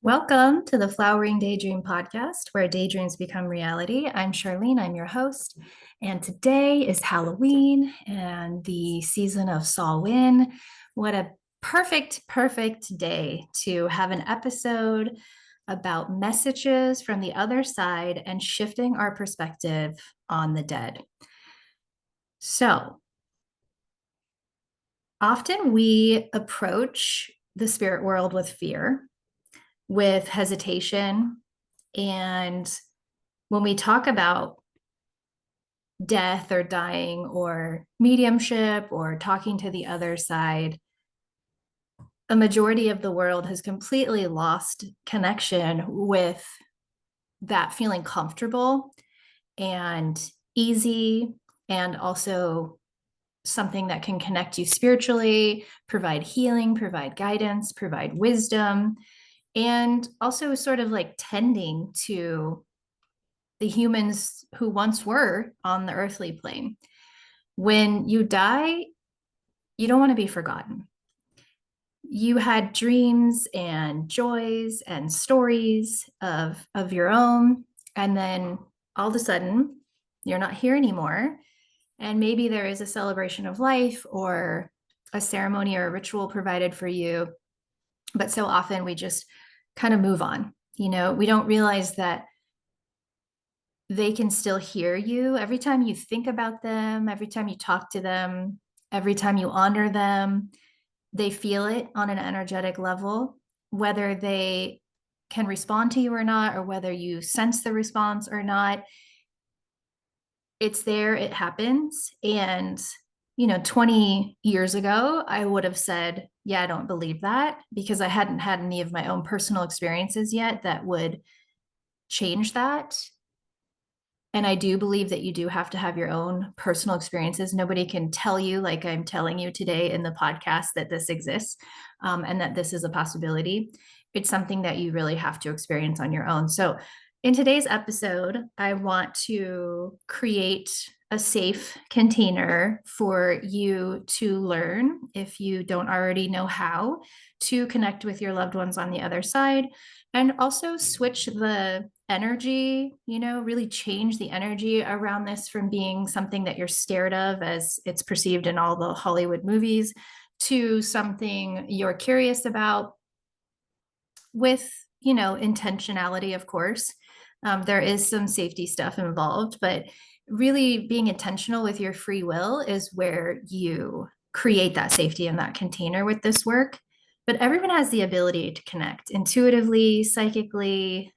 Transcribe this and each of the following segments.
Welcome to the Flowering Daydream Podcast, where daydreams become reality. I'm Charlene, I'm your host, and today is Halloween and the season of Samhain. What a perfect day to have an episode about messages from the other side and shifting our perspective on the dead. So, often we approach the spirit world with fear, with hesitation. And when we talk about death or dying or mediumship or talking to the other side, a majority of the world has completely lost connection with that feeling comfortable and easy, and also something that can connect you spiritually, provide healing, provide guidance, provide wisdom, and also sort of like tending to the humans who once were on the earthly plane. When you die, you don't want to be forgotten. You had dreams and joys and stories of your own, and then all of a sudden, you're not here anymore. And maybe there is a celebration of life or a ceremony or a ritual provided for you. But so often we just kind of move on. We don't realize that they can still hear you every time you think about them, every time you talk to them, every time you honor them. They feel it on an energetic level, whether they can respond to you or not, or whether you sense the response or not. It's there, it happens. And 20 years ago, I would have said, yeah, I don't believe that, because I hadn't had any of my own personal experiences yet that would change that. And I do believe that you do have to have your own personal experiences. Nobody can tell you, like I'm telling you today in the podcast, that this exists, and that this is a possibility. It's something that you really have to experience on your own. So in today's episode, I want to create a safe container for you to learn, if you don't already know how, to connect with your loved ones on the other side, and also switch the energy, really change the energy around this from being something that you're scared of as it's perceived in all the Hollywood movies, to something you're curious about with, intentionality, of course. There is some safety stuff involved, but really being intentional with your free will is where you create that safety in that container with this work. But everyone has the ability to connect intuitively, psychically.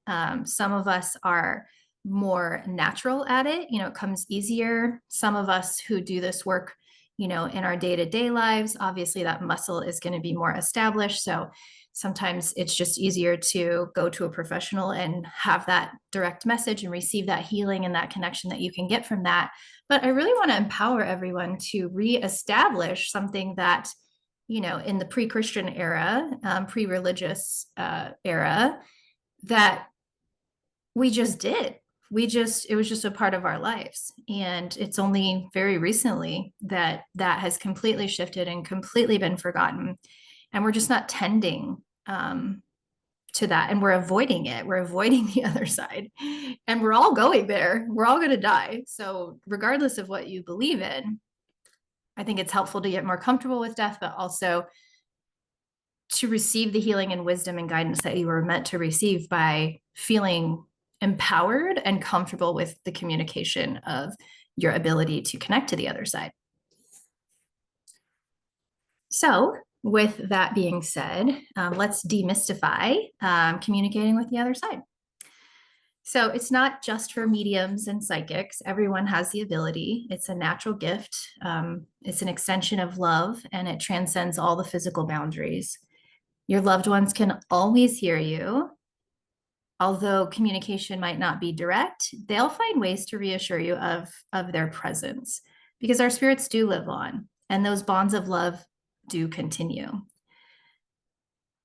Some of us are more natural at it. It comes easier. Some of us who do this work, in our day-to-day lives, obviously that muscle is going to be more established. So sometimes it's just easier to go to a professional and have that direct message and receive that healing and that connection that you can get from that. But I really want to empower everyone to reestablish something that, in the pre-Christian era, pre-religious era, that we just did. It was just a part of our lives. And it's only very recently that has completely shifted and completely been forgotten. And we're just not tending to that. And we're avoiding it. We're avoiding the other side. And we're all going there. We're all going to die. So regardless of what you believe in, I think it's helpful to get more comfortable with death, but also to receive the healing and wisdom and guidance that you were meant to receive by feeling empowered and comfortable with the communication of your ability to connect to the other side. So with that being said, let's demystify communicating with the other side. So it's not just for mediums and psychics. Everyone has the ability. It's a natural gift. It's an extension of love, and it transcends all the physical boundaries. Your loved ones can always hear you. Although communication might not be direct, they'll find ways to reassure you of their presence, because our spirits do live on, and those bonds of love do continue.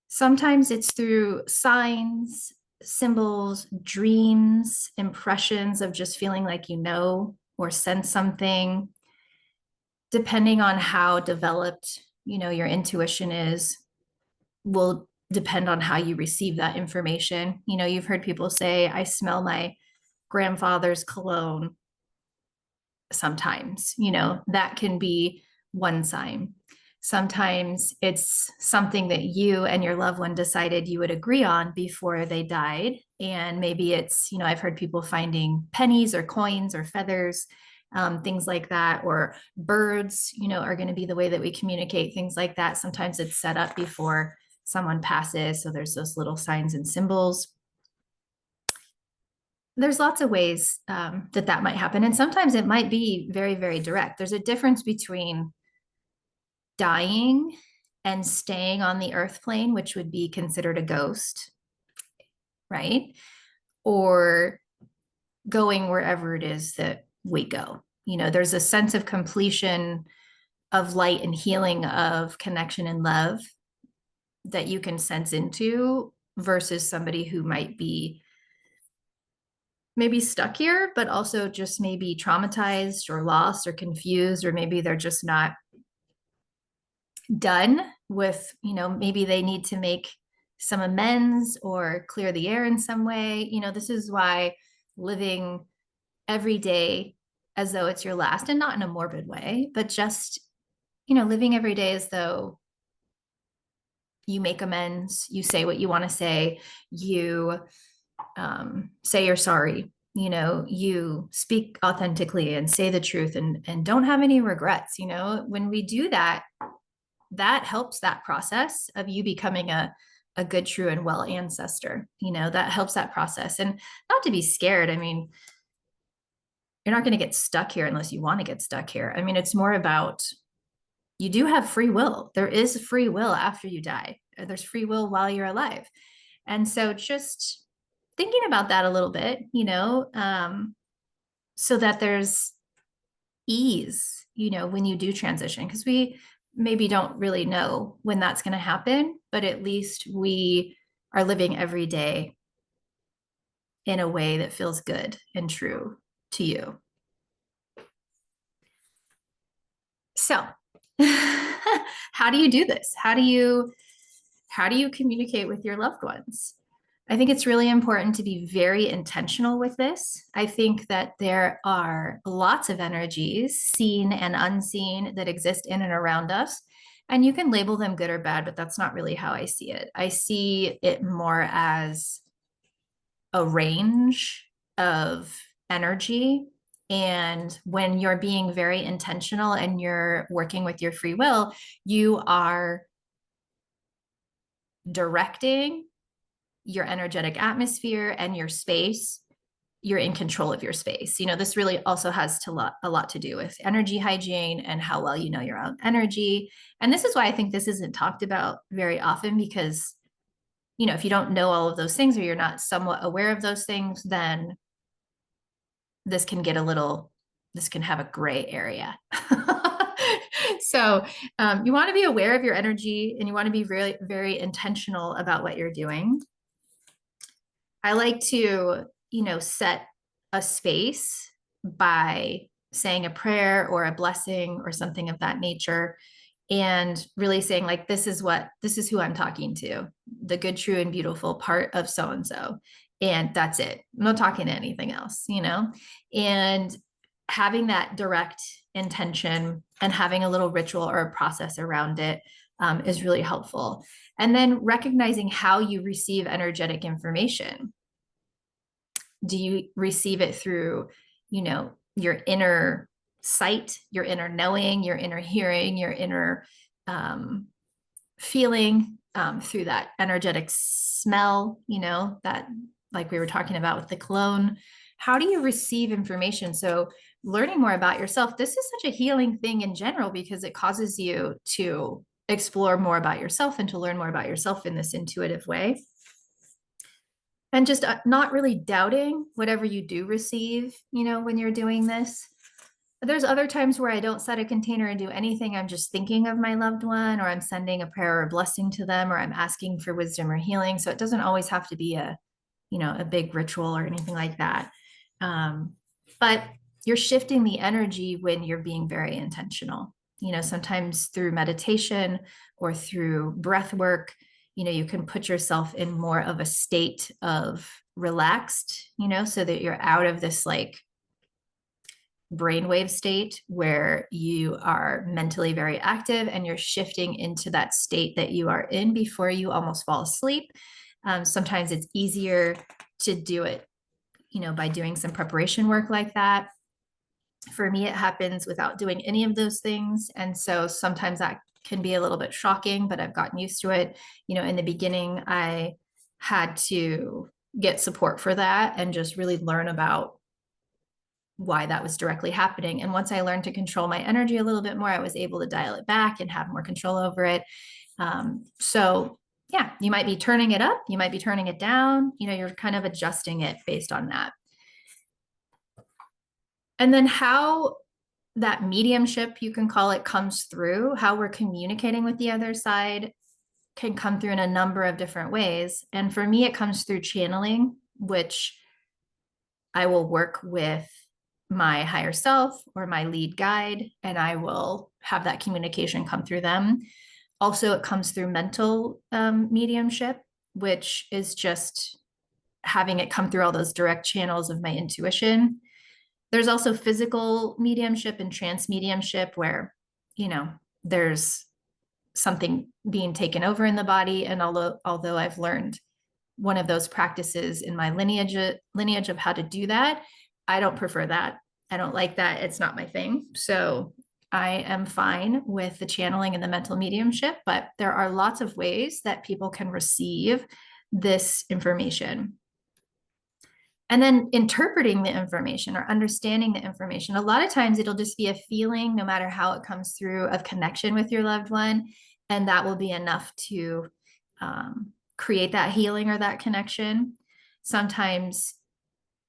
Sometimes it's through signs, symbols, dreams, impressions of just feeling like or sense something. Depending on how developed, your intuition is, will depend on how you receive that information. You've heard people say, I smell my grandfather's cologne sometimes. That can be one sign. Sometimes it's something that you and your loved one decided you would agree on before they died. And maybe it's, I've heard people finding pennies or coins or feathers, things like that, or birds, are going to be the way that we communicate, things like that. Sometimes it's set up before someone passes. So there's those little signs and symbols. There's lots of ways that might happen. And sometimes it might be very, very direct. There's a difference between dying and staying on the earth plane, which would be considered a ghost, right? Or going wherever it is that we go. There's a sense of completion, of light and healing, of connection and love that you can sense into, versus somebody who might be maybe stuck here, but also just maybe traumatized or lost or confused, or maybe they're just not done with, maybe they need to make some amends or clear the air in some way. This is why living every day as though it's your last, and not in a morbid way, but just, living every day as though you make amends, you say what you want to say, you say you're sorry, you speak authentically and say the truth, and don't have any regrets. When we do that, that helps that process of you becoming a good, true, and well ancestor. That helps that process. And not to be scared. I mean, you're not going to get stuck here unless you want to get stuck here. I mean, it's more about, you do have free will. There is free will after you die. There's free will while you're alive. And so just thinking about that a little bit, so that there's ease, when you do transition, because we maybe don't really know when that's going to happen, but at least we are living every day in a way that feels good and true to you. So how do you do this? How do you communicate with your loved ones? I think it's really important to be very intentional with this. I think that there are lots of energies, seen and unseen, that exist in and around us. And you can label them good or bad, but that's not really how I see it. I see it more as a range of energy. And when you're being very intentional and you're working with your free will, you are directing your energetic atmosphere and your space. You're in control of your space. This really also has a lot to do with energy hygiene and how well you know your own energy. And this is why I think this isn't talked about very often, because, if you don't know all of those things, or you're not somewhat aware of those things, then this can have a gray area. So you want to be aware of your energy, and you want to be really, very intentional about what you're doing. I like to, set a space by saying a prayer or a blessing or something of that nature, and really saying, like, this is who I'm talking to, the good, true, and beautiful part of so-and-so. And that's it. I'm not talking to anything else, and having that direct intention and having a little ritual or a process around it is really helpful. And then recognizing how you receive energetic information. Do you receive it through, your inner sight, your inner knowing, your inner hearing, your inner feeling, through that energetic smell, that, like we were talking about with the cologne? How do you receive information? So learning more about yourself, this is such a healing thing in general, because it causes you to explore more about yourself and to learn more about yourself in this intuitive way. And just not really doubting whatever you do receive, when you're doing this. There's other times where I don't set a container and do anything. I'm just thinking of my loved one, or I'm sending a prayer or a blessing to them, or I'm asking for wisdom or healing. So it doesn't always have to be a big ritual or anything like that. But you're shifting the energy when you're being very intentional, sometimes through meditation or through breath work, you can put yourself in more of a state of relaxed, so that you're out of this like brainwave state where you are mentally very active and you're shifting into that state that you are in before you almost fall asleep. Sometimes it's easier to do it, by doing some preparation work like that. For me, it happens without doing any of those things. And so sometimes that can be a little bit shocking, but I've gotten used to it. In the beginning, I had to get support for that and just really learn about why that was directly happening. And once I learned to control my energy a little bit more, I was able to dial it back and have more control over it. So yeah, you might be turning it up, you might be turning it down, you're kind of adjusting it based on that. And then how that mediumship, you can call it, comes through, how we're communicating with the other side can come through in a number of different ways. And for me, it comes through channeling, which I will work with my higher self or my lead guide, and I will have that communication come through them. Also, it comes through mental mediumship, which is just having it come through all those direct channels of my intuition. There's also physical mediumship and trance mediumship where, there's something being taken over in the body. And although I've learned one of those practices in my lineage of how to do that, I don't prefer that. I don't like that. It's not my thing. So I am fine with the channeling and the mental mediumship, but there are lots of ways that people can receive this information. And then interpreting the information or understanding the information. A lot of times it'll just be a feeling, no matter how it comes through, of connection with your loved one. And that will be enough to create that healing or that connection. Sometimes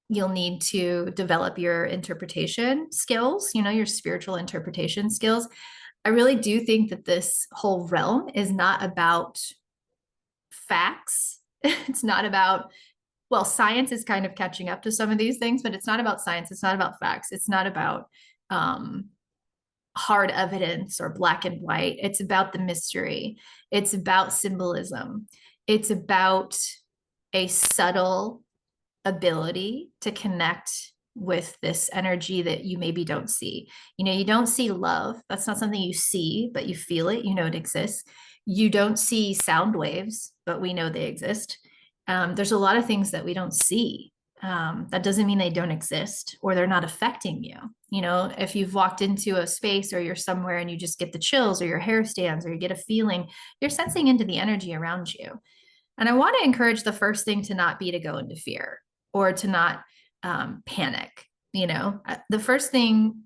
you'll need to develop your interpretation skills, your spiritual interpretation skills. I really do think that this whole realm is not about facts. It's not about, well, science is kind of catching up to some of these things, but it's not about science. It's not about facts. It's not about hard evidence or black and white. It's about the mystery. It's about symbolism. It's about a subtle ability to connect with this energy that you maybe don't see. You don't see love. That's not something you see, but you feel it. It exists. You don't see sound waves, but we know they exist. There's a lot of things that we don't see. That doesn't mean they don't exist or they're not affecting you. If you've walked into a space or you're somewhere and you just get the chills or your hair stands or you get a feeling, you're sensing into the energy around you. And I want to encourage the first thing to not be to go into fear or to not panic. The first thing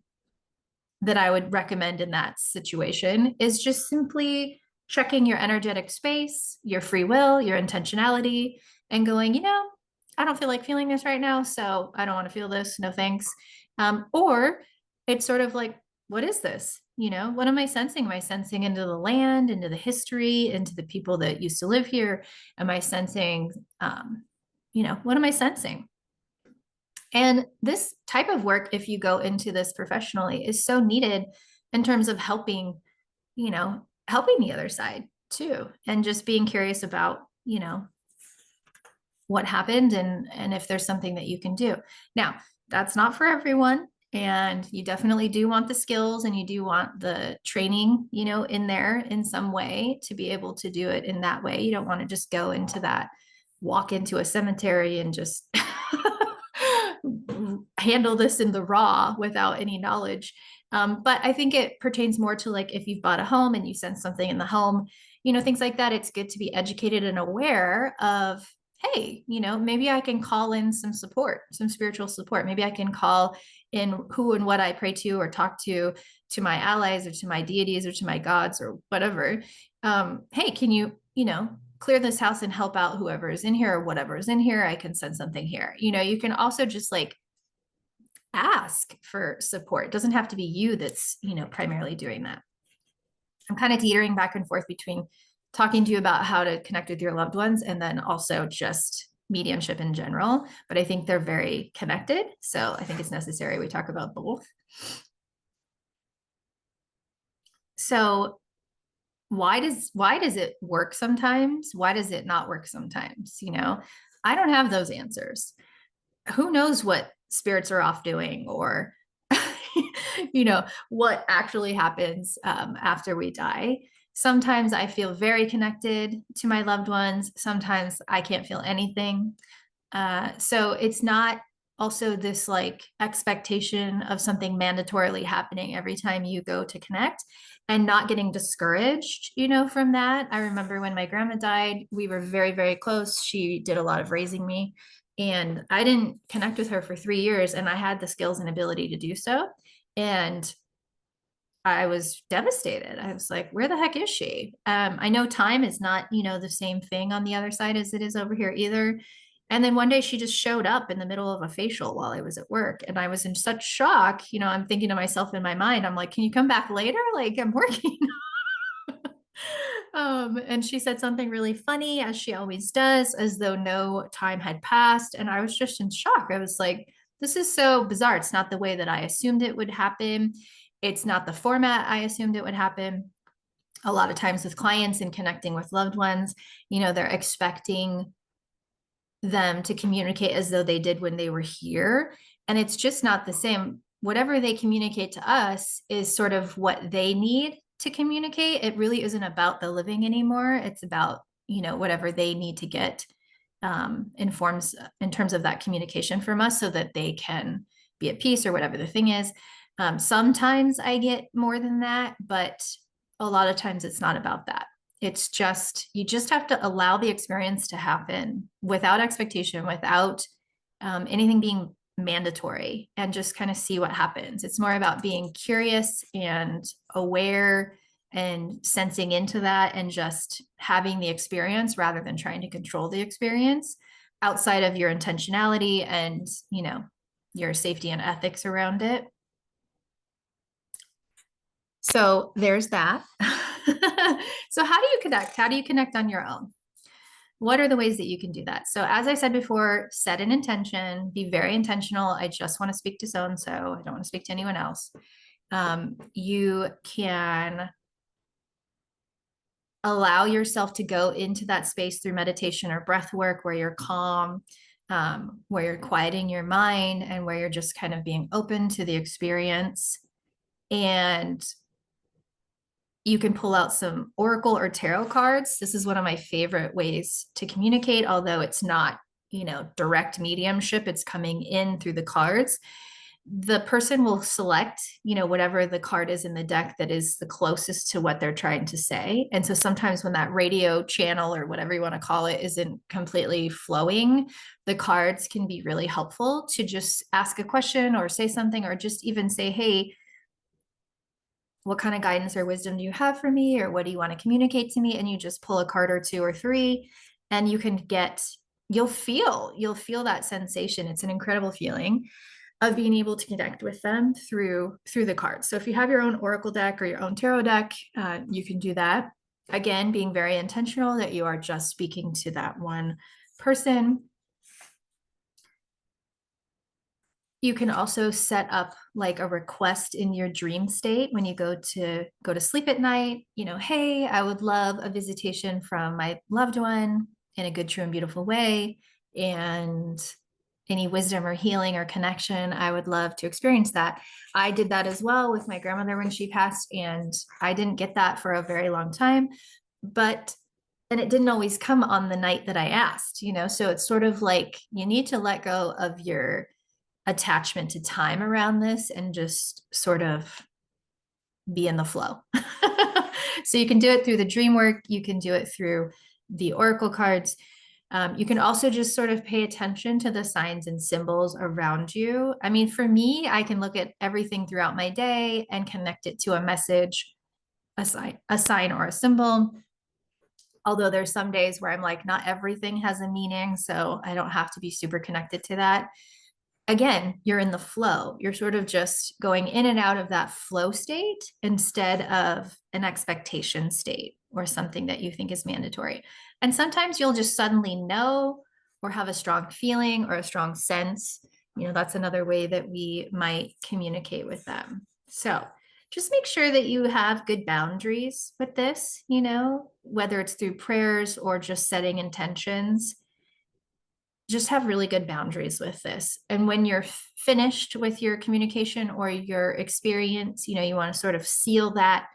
that I would recommend in that situation is just simply checking your energetic space, your free will, your intentionality, and going, I don't feel like feeling this right now, so I don't want to feel this. No thanks. Or it's sort of like, what is this? What am I sensing? Am I sensing into the land, into the history, into the people that used to live here? Am I sensing, what am I sensing? And this type of work, if you go into this professionally, is so needed in terms of helping the other side too. And just being curious about, what happened and if there's something that you can do. Now, that's not for everyone. And you definitely do want the skills and you do want the training, in there in some way to be able to do it in that way. You don't want to just go into that, walk into a cemetery and just handle this in the raw without any knowledge. But I think it pertains more to like if you've bought a home and you sense something in the home, things like that. It's good to be educated and aware of, hey, maybe I can call in some support, some spiritual support. Maybe I can call in who and what I pray to or talk to my allies or to my deities or to my gods or whatever. Hey, can you, clear this house and help out whoever is in here or whatever is in here? I can send something here. You can also just like ask for support. It doesn't have to be you that's, primarily doing that. I'm kind of teetering back and forth between talking to you about how to connect with your loved ones and then also just mediumship in general, but I think they're very connected. So I think it's necessary we talk about both. So why does it work sometimes? Why does it not work sometimes? I don't have those answers. Who knows what spirits are off doing, or what actually happens after we die. Sometimes I feel very connected to my loved ones. Sometimes I can't feel anything. So it's not also this like expectation of something mandatorily happening every time you go to connect, and not getting discouraged, from that. I remember when my grandma died, we were very, very close. She did a lot of raising me, and I didn't connect with her for 3 years, and I had the skills and ability to do so. And I was devastated. I was like, where the heck is she? I know time is not, the same thing on the other side as it is over here either. And then one day she just showed up in the middle of a facial while I was at work. And I was in such shock. I'm thinking to myself in my mind, I'm like, can you come back later? Like, I'm working. And she said something really funny, as she always does, as though no time had passed. And I was just in shock. I was like, this is so bizarre. It's not the way that I assumed it would happen. It's not the format I assumed it would happen. A lot of times with clients and connecting with loved ones, they're expecting them to communicate as though they did when they were here. And it's just not the same. Whatever they communicate to us is sort of what they need to communicate. It really isn't about the living anymore. It's about, whatever they need to get informs in terms of that communication from us, so that they can be at peace or whatever the thing is. Sometimes I get more than that, but a lot of times it's not about that. It's just, you just have to allow the experience to happen without expectation, without anything being mandatory, and just kind of see what happens. It's more about being curious and aware and sensing into that, and just having the experience rather than trying to control the experience outside of your intentionality and, your safety and ethics around it. So there's that. So how do you connect? How do you connect on your own? What are the ways that you can do that? So as I said before, set an intention, be very intentional. I just want to speak to so-and-so. I don't want to speak to anyone else. You can allow yourself to go into that space through meditation or breath work, where you're calm, where you're quieting your mind, and where you're just kind of being open to the experience. And you can pull out some oracle or tarot cards. This is one of my favorite ways to communicate, although it's not, direct mediumship. It's coming in through the cards. The person will select, whatever the card is in the deck that is the closest to what they're trying to say. And so sometimes when that radio channel, or whatever you want to call it, isn't completely flowing, the cards can be really helpful to just ask a question or say something, or just even say, hey, what kind of guidance or wisdom do you have for me? Or what do you want to communicate to me? And you just pull a card or two or three, and you'll feel that sensation. It's an incredible feeling of being able to connect with them through the cards. So if you have your own oracle deck or your own tarot deck, you can do that. Again, being very intentional that you are just speaking to that one person. You can also set up like a request in your dream state when you go to sleep at night. Hey, I would love a visitation from my loved one in a good, true, and beautiful way. And any wisdom or healing or connection, I would love to experience that. I did that as well with my grandmother when she passed, and I didn't get that for a very long time. And it didn't always come on the night that I asked, so it's sort of like you need to let go of your attachment to time around this and just sort of be in the flow. So you can do it through the dream work. You can do it through the oracle cards. You can also just sort of pay attention to the signs and symbols around you. I mean, for me, I can look at everything throughout my day and connect it to a message, a sign or a symbol. Although there's some days where I'm like, not everything has a meaning, so I don't have to be super connected to that. Again, you're in the flow. You're sort of just going in and out of that flow state instead of an expectation state or something that you think is mandatory. And sometimes you'll just suddenly know or have a strong feeling or a strong sense. That's another way that we might communicate with them. So just make sure that you have good boundaries with this, whether it's through prayers or just setting intentions. Just have really good boundaries with this. And when you're finished with your communication or your experience, you want to sort of seal that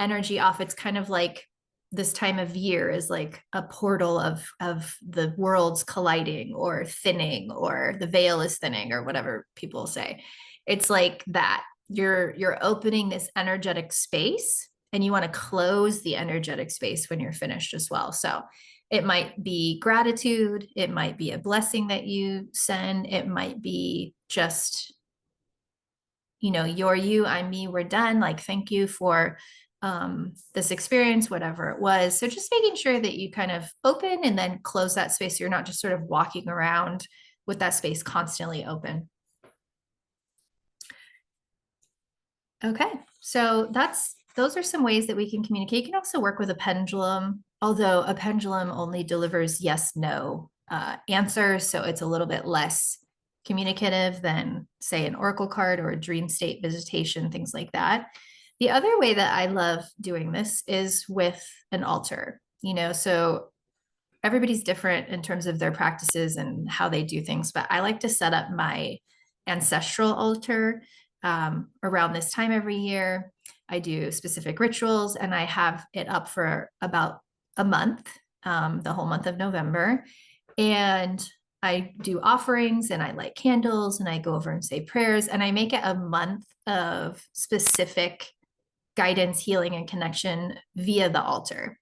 energy off. It's kind of like this time of year is like a portal of the worlds colliding or thinning, or the veil is thinning, or whatever people say. It's like that. You're opening this energetic space, and you want to close the energetic space when you're finished as well. So it might be gratitude, it might be a blessing that you send, it might be just, you're you, I'm me, we're done. Like, thank you for this experience, whatever it was. So just making sure that you kind of open and then close that space, so you're not just sort of walking around with that space constantly open. Okay, so those are some ways that we can communicate. You can also work with a pendulum, although a pendulum only delivers yes, no answers. So it's a little bit less communicative than, say, an oracle card or a dream state visitation, things like that. The other way that I love doing this is with an altar, so everybody's different in terms of their practices and how they do things, but I like to set up my ancestral altar around this time every year. I do specific rituals, and I have it up for about a month, the whole month of November. And I do offerings, and I light candles, and I go over and say prayers, and I make it a month of specific guidance, healing, and connection via the altar.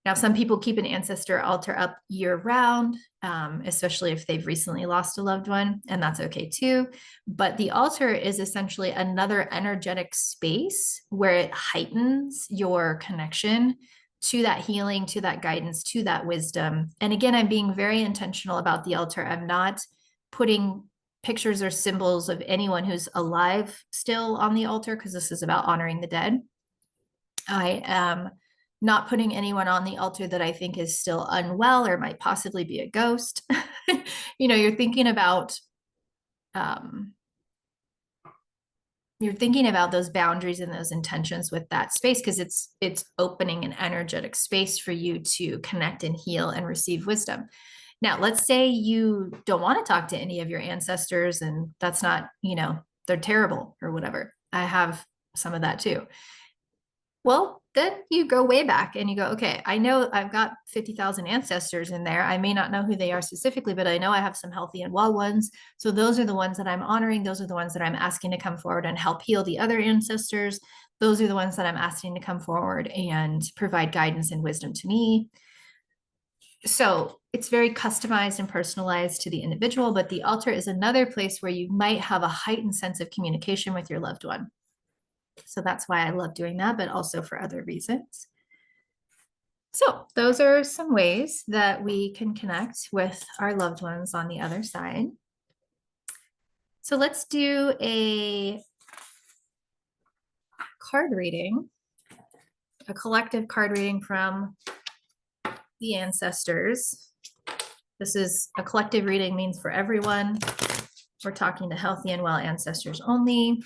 Now, some people keep an ancestor altar up year round, especially if they've recently lost a loved one, and that's okay too. But the altar is essentially another energetic space where it heightens your connection to that healing, to that guidance, to that wisdom. And again, I'm being very intentional about the altar. I'm not putting pictures or symbols of anyone who's alive still on the altar, because this is about honoring the dead. I am not putting anyone on the altar that I think is still unwell or might possibly be a ghost. You're thinking about those boundaries and those intentions with that space, because it's opening an energetic space for you to connect and heal and receive wisdom. Now, let's say you don't want to talk to any of your ancestors, and that's not, they're terrible or whatever. I have some of that too. Well, then you go way back and you go, okay, I know I've got 50,000 ancestors in there. I may not know who they are specifically, but I know I have some healthy and well ones. So those are the ones that I'm honoring. Those are the ones that I'm asking to come forward and help heal the other ancestors. Those are the ones that I'm asking to come forward and provide guidance and wisdom to me. So it's very customized and personalized to the individual, but the altar is another place where you might have a heightened sense of communication with your loved one. So that's why I love doing that, but also for other reasons. So those are some ways that we can connect with our loved ones on the other side. So let's do a card reading, a collective card reading from the ancestors. This is a collective reading, means for everyone. We're talking to healthy and well ancestors only.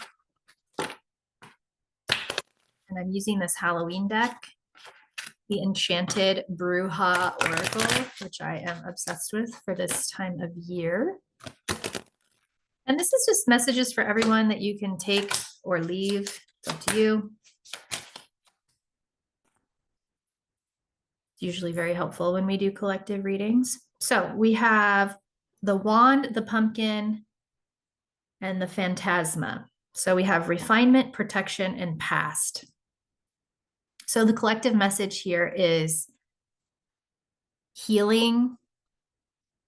And I'm using this Halloween deck, the Enchanted Bruja Oracle, which I am obsessed with for this time of year. And this is just messages for everyone that you can take or leave. It's up to you. It's usually very helpful when we do collective readings. So we have the wand, the pumpkin, and the phantasma. So we have refinement, protection, and past. So the collective message here is healing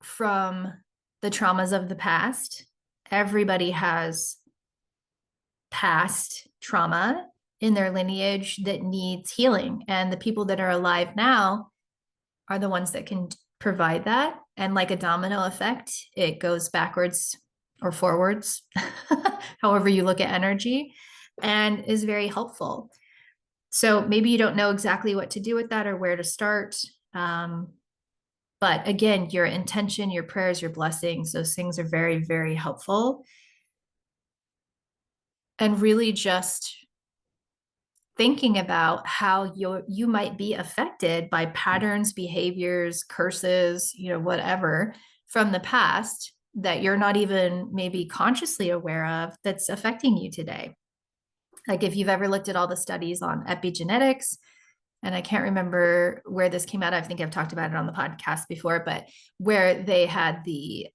from the traumas of the past. Everybody has past trauma in their lineage that needs healing. And the people that are alive now are the ones that can provide that. And like a domino effect, it goes backwards or forwards, however you look at energy, and is very helpful. So maybe you don't know exactly what to do with that or where to start. But again, your intention, your prayers, your blessings, those things are very, very helpful. And really just thinking about how you might be affected by patterns, behaviors, curses, whatever from the past that you're not even maybe consciously aware of that's affecting you today. Like if you've ever looked at all the studies on epigenetics, and I can't remember where this came out. I think I've talked about it on the podcast before, but where they had the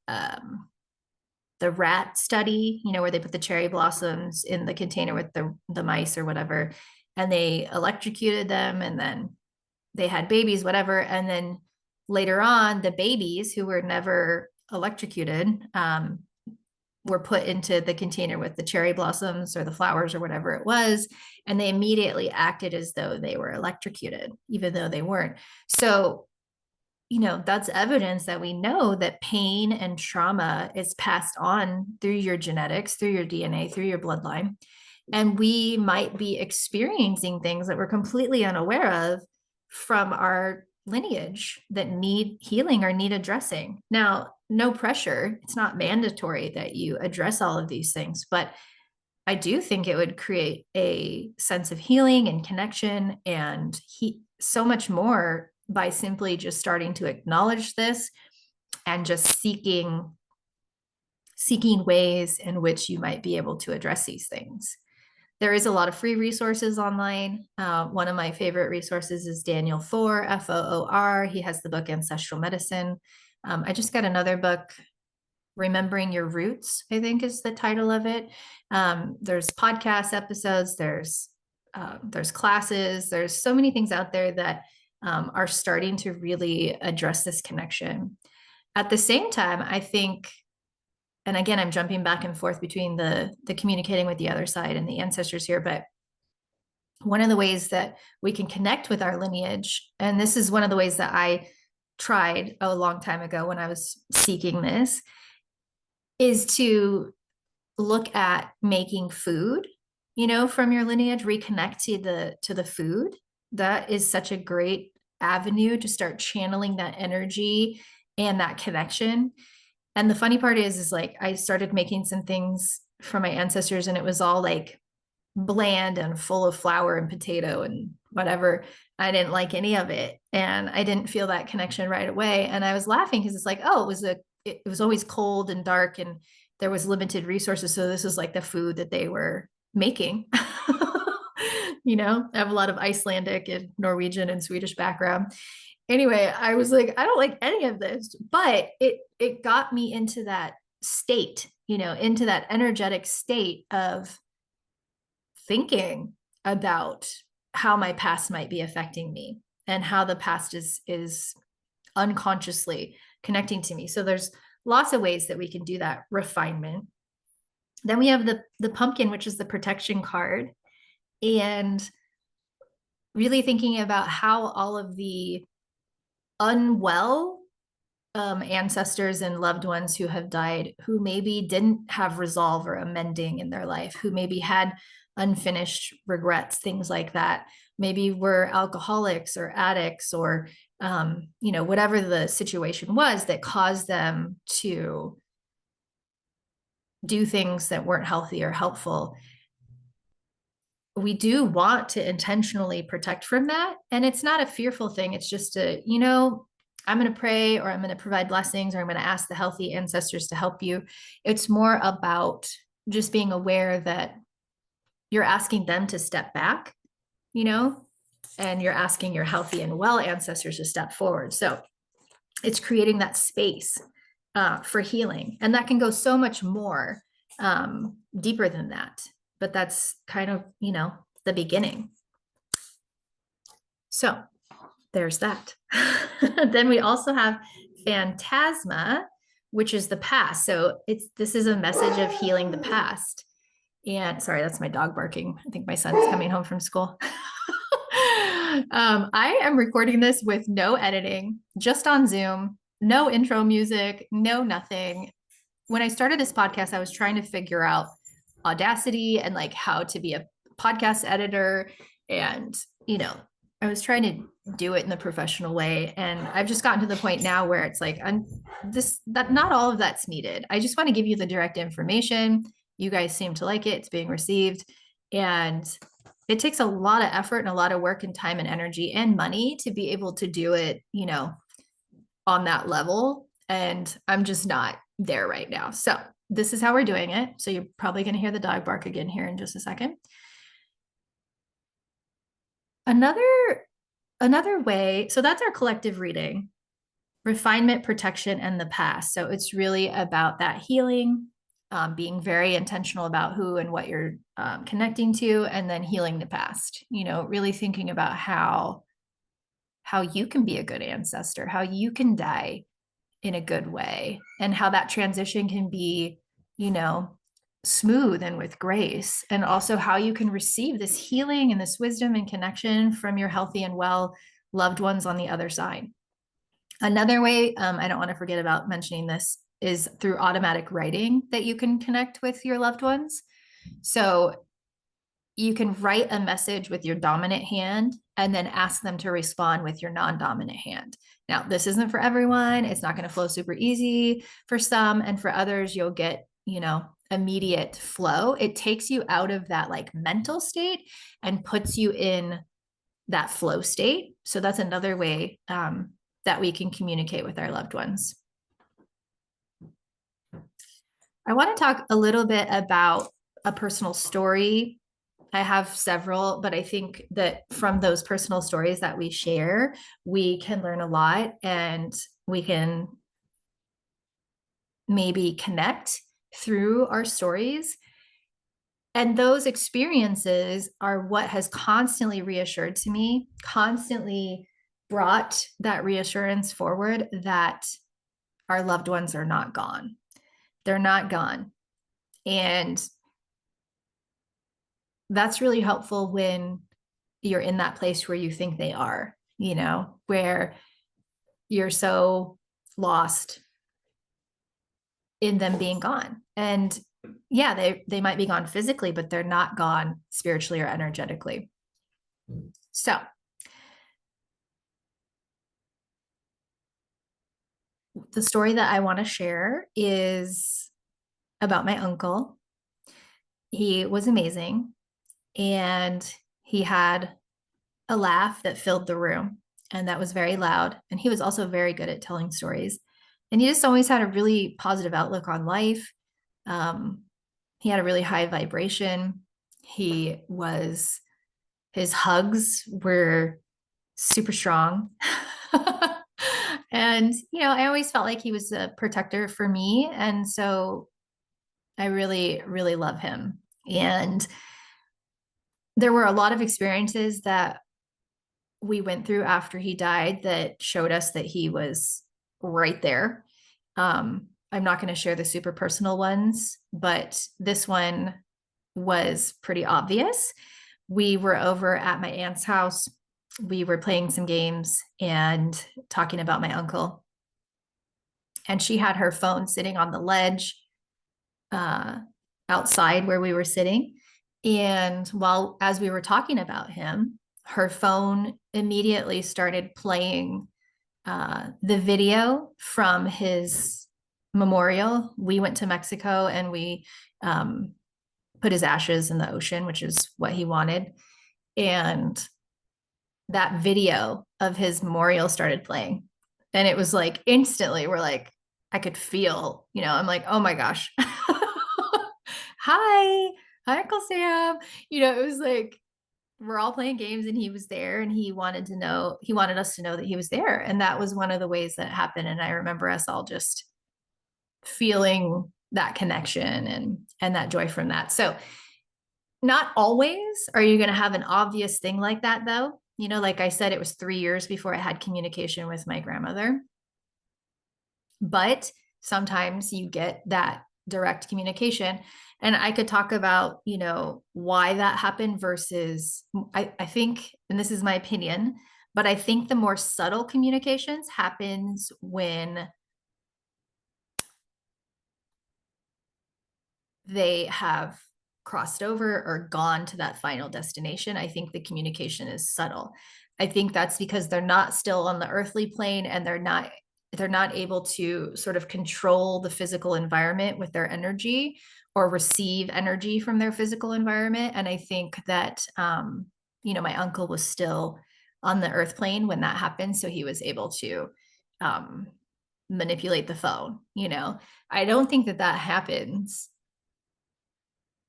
rat study, where they put the cherry blossoms in the container with the mice or whatever, and they electrocuted them, and then they had babies, whatever. And then later on, the babies who were never electrocuted were put into the container with the cherry blossoms or the flowers or whatever it was. And they immediately acted as though they were electrocuted, even though they weren't. So, that's evidence that we know that pain and trauma is passed on through your genetics, through your DNA, through your bloodline. And we might be experiencing things that we're completely unaware of from our lineage that need healing or need addressing. Now, no pressure. It's not mandatory that you address all of these things, but I do think it would create a sense of healing and connection and so much more by simply just starting to acknowledge this and just seeking ways in which you might be able to address these things. There is a lot of free resources online. One of my favorite resources is Daniel Foor, Foor. He has the book Ancestral Medicine. I just got another book, Remembering Your Roots, I think is the title of it. There's podcast episodes, there's classes, there's so many things out there that are starting to really address this connection. At the same time, I think, and again, I'm jumping back and forth between the communicating with the other side and the ancestors here, but one of the ways that we can connect with our lineage, and this is one of the ways that I tried a long time ago when I was seeking this, is to look at making food, from your lineage, reconnect to the food. That is such a great avenue to start channeling that energy and that connection. And the funny part is like, I started making some things from my ancestors and it was all like bland and full of flour and potato and whatever. I didn't like any of it. And I didn't feel that connection right away. And I was laughing because it's like, oh, it was always cold and dark and there was limited resources. So this is like the food that they were making. I have a lot of Icelandic and Norwegian and Swedish background. Anyway, I was like, I don't like any of this, but it got me into that state, into that energetic state of thinking about how my past might be affecting me and how the past is unconsciously connecting to me. So there's lots of ways that we can do that refinement. Then we have the pumpkin, which is the protection card, and really thinking about how all of the unwell ancestors and loved ones who have died, who maybe didn't have resolve or amending in their life, who maybe had unfinished regrets, things like that, maybe were alcoholics or addicts or whatever the situation was that caused them to do things that weren't healthy or helpful. We do want to intentionally protect from that. And it's not a fearful thing. It's just I'm going to pray or I'm going to provide blessings or I'm going to ask the healthy ancestors to help you. It's more about just being aware that you're asking them to step back, and you're asking your healthy and well ancestors to step forward. So it's creating that space for healing. And that can go so much more deeper than that. But that's kind of, the beginning. So there's that. Then we also have Phantasma, which is the past. So this is a message of healing the past. And sorry, that's my dog barking. I think my son's coming home from school. I am recording this with no editing, just on Zoom, no intro music, no nothing. When I started this podcast, I was trying to figure out Audacity and like how to be a podcast editor. And, I was trying to do it in the professional way. And I've just gotten to the point now where it's like, that not all of that's needed. I just want to give you the direct information. You guys seem to like it. It's being received. And it takes a lot of effort and a lot of work and time and energy and money to be able to do it, on that level. And I'm just not there right now. So this is how we're doing it. So you're probably going to hear the dog bark again here in just a second. Another way, so that's our collective reading, refinement, protection, and the past. So it's really about that healing, being very intentional about who and what you're connecting to, and then healing the past, really thinking about how you can be a good ancestor, how you can die in a good way, and how that transition can be, smooth and with grace, and also how you can receive this healing and this wisdom and connection from your healthy and well loved ones on the other side. Another way, I don't want to forget about mentioning this, is through automatic writing that you can connect with your loved ones. So you can write a message with your dominant hand and then ask them to respond with your non-dominant hand. Now, this isn't for everyone. It's not going to flow super easy for some, and for others, you'll get, immediate flow. It takes you out of that like mental state and puts you in that flow state. So that's another way that we can communicate with our loved ones. I want to talk a little bit about a personal story. I have several, but I think that from those personal stories that we share, we can learn a lot, and we can maybe connect through our stories. And those experiences are what has constantly reassured to me, constantly brought that reassurance forward that our loved ones are not gone. They're not gone. And that's really helpful when you're in that place where you think they are, where you're so lost in them being gone. And yeah, they might be gone physically, but they're not gone spiritually or energetically. So the story that I want to share is about my uncle. He was amazing, and he had a laugh that filled the room, and that was very loud. And he was also very good at telling stories. And he just always had a really positive outlook on life. He had a really high vibration. His hugs were super strong. And, I always felt like he was a protector for me. And so I really, really love him. And there were a lot of experiences that we went through after he died that showed us that he was right there. I'm not going to share the super personal ones, but this one was pretty obvious. We were over at my aunt's house. We were playing some games and talking about my uncle. And she had her phone sitting on the ledge outside where we were sitting. And as we were talking about him, her phone immediately started playing the video from his memorial. We went to Mexico and we put his ashes in the ocean, which is what he wanted. And that video of his memorial started playing. And it was like instantly, I could feel, I'm like, oh my gosh. Hi, Uncle Sam. It was like, we're all playing games and he was there, and he wanted us to know that he was there. And that was one of the ways that happened. And I remember us all just feeling that connection and that joy from that. So not always are you going to have an obvious thing like that, though. Like I said, it was 3 years before I had communication with my grandmother. But sometimes you get that direct communication. And I could talk about, why that happened versus, I think, and this is my opinion, but I think the more subtle communications happens when they have crossed over or gone to that final destination. I think the communication is subtle. I think that's because they're not still on the earthly plane, and they're not able to sort of control the physical environment with their energy, or receive energy from their physical environment. And I think that, my uncle was still on the earth plane when that happened. So he was able to manipulate the phone. I don't think that happens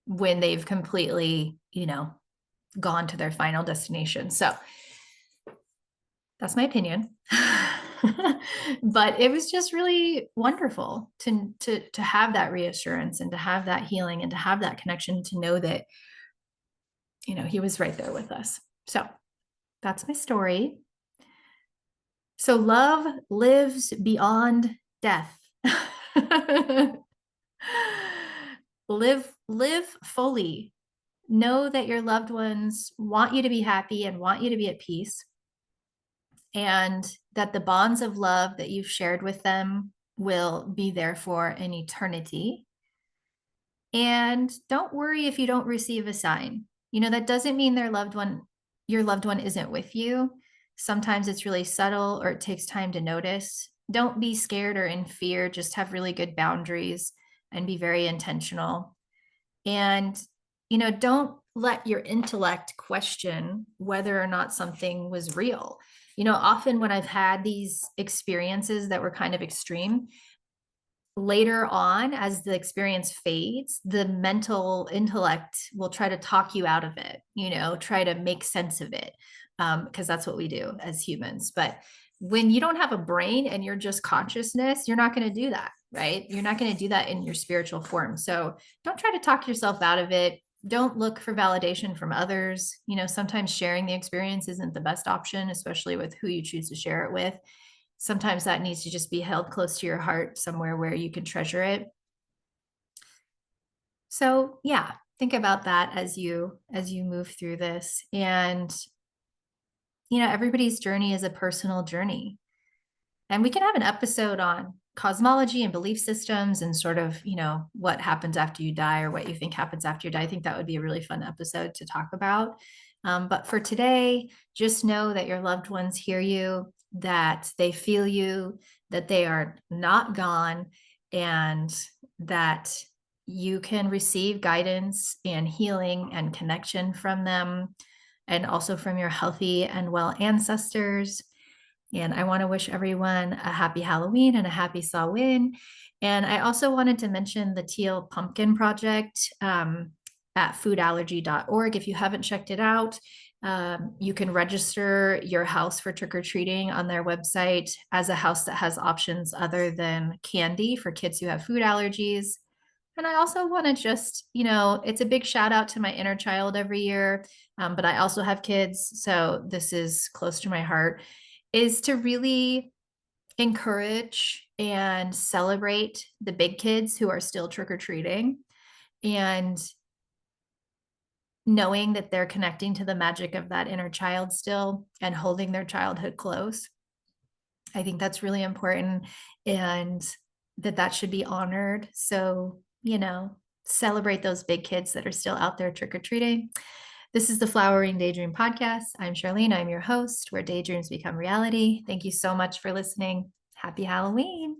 when they've completely, gone to their final destination. So that's my opinion. But it was just really wonderful to have that reassurance and to have that healing and to have that connection, to know that, he was right there with us. So that's my story. So love lives beyond death. Live fully. Know that your loved ones want you to be happy and want you to be at peace, and that the bonds of love that you've shared with them will be there for an eternity. And don't worry if you don't receive a sign. That doesn't mean your loved one isn't with you. Sometimes it's really subtle, or it takes time to notice. Don't be scared or in fear. Just have really good boundaries and be very intentional. And, don't let your intellect question whether or not something was real. Often when I've had these experiences that were kind of extreme, later on, as the experience fades, the mental intellect will try to talk you out of it, try to make sense of it, because that's what we do as humans. But when you don't have a brain and you're just consciousness, you're not going to do that, right? You're not going to do that in your spiritual form. So don't try to talk yourself out of it. Don't look for validation from others. Sometimes sharing the experience isn't the best option, especially with who you choose to share it with. Sometimes that needs to just be held close to your heart, somewhere where you can treasure it. So yeah, think about that as you move through this. And, everybody's journey is a personal journey. And we can have an episode on cosmology and belief systems and sort of, what happens after you die, or what you think happens after you die. I think that would be a really fun episode to talk about. But for today, just know that your loved ones hear you, that they feel you, that they are not gone, and that you can receive guidance and healing and connection from them, and also from your healthy and well ancestors. And I want to wish everyone a happy Halloween and a happy Samhain. And I also wanted to mention the Teal Pumpkin Project at foodallergy.org. If you haven't checked it out, you can register your house for trick-or-treating on their website as a house that has options other than candy for kids who have food allergies. And I also want to just, it's a big shout out to my inner child every year, but I also have kids, so this is close to my heart, is to really encourage and celebrate the big kids who are still trick-or-treating, and knowing that they're connecting to the magic of that inner child still and holding their childhood close. I think that's really important, and that should be honored. So, celebrate those big kids that are still out there trick-or-treating. This is the Flowering Daydream Podcast. I'm Charlene. I'm your host, where daydreams become reality. Thank you so much for listening. Happy Halloween.